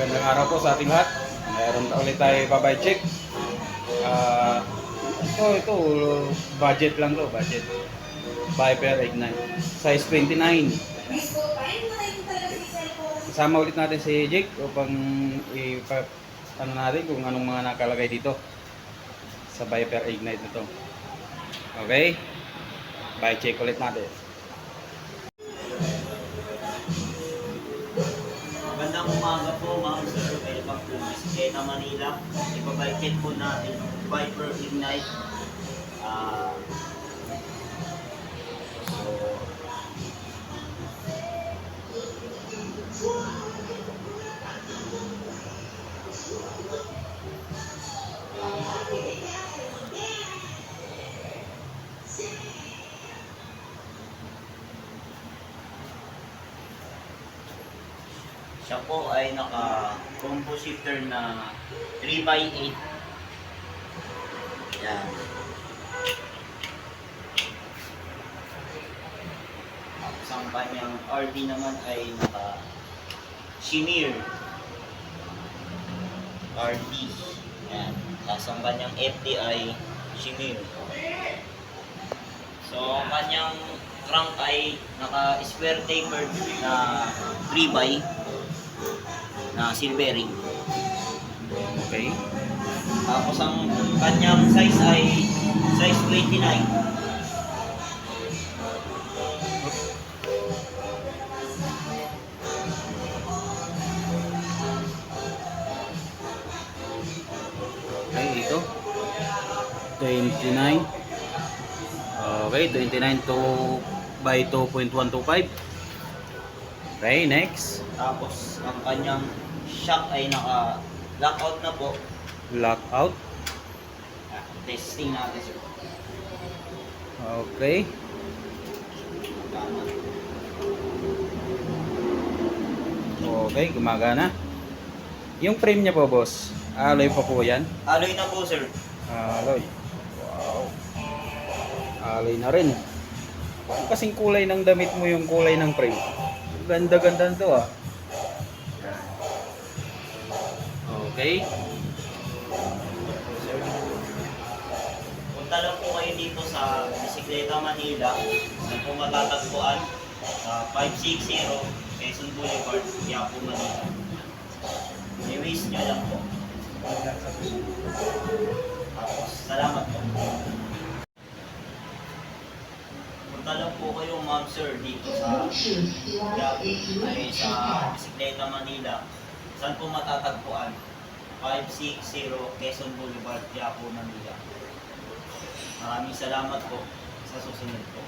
Magandang araw po sa ating lahat. Mayroon na ulit tayo babay check. Ito, budget lang to, budget. Viper Ignite. Size 29. Kasama ulit natin si Jake upang ano natin kung anong mga nakalagay dito sa Viper Ignite na to. Okay? Buy check ulit natin. Magandang umaga po mga sir, welcome to Bicicleta Manila. Ibabay-check po natin Viper Ignite. Siya po ay naka-combo shifter na 3x8. Yan. Tapos ang kanyang RD naman ay naka-Shimir RD. Yan. Tapos ang kanyang FD ay Shimir. So ang kanyang crank ay naka-square tapered na 3x na silvering. Okay. Tapos ang kanyang size ay size 29. Okay, ito. 29. Okay, 29 to by 2.125. Okay, next. Tapos ang kanyang shock ay naka-lockout na po. Lockout. Testing natin sir. Okay. Tama. Okay, gumagana. Yung frame niya po, boss. Alloy pa po yan. Alloy na po sir. Alloy. Wow. Alloy na rin. Kasing kulay ng damit mo yung kulay ng frame. Ganda-ganda to ah. Okay. Punta lang po kayo dito sa Bicicleta Manila. Saan po matatagpuan? Sa 560 Quezon Boulevard, Quiapo, Manila. I-waste nyo lang po. Tapos, salamat po. Punta lang po kayo, ma'am sir, dito sa Bicicleta Manila. Saan po matatagpuan? 560 Quezon Boulevard, Quiapo, Manila. Maraming salamat po sa susunod po.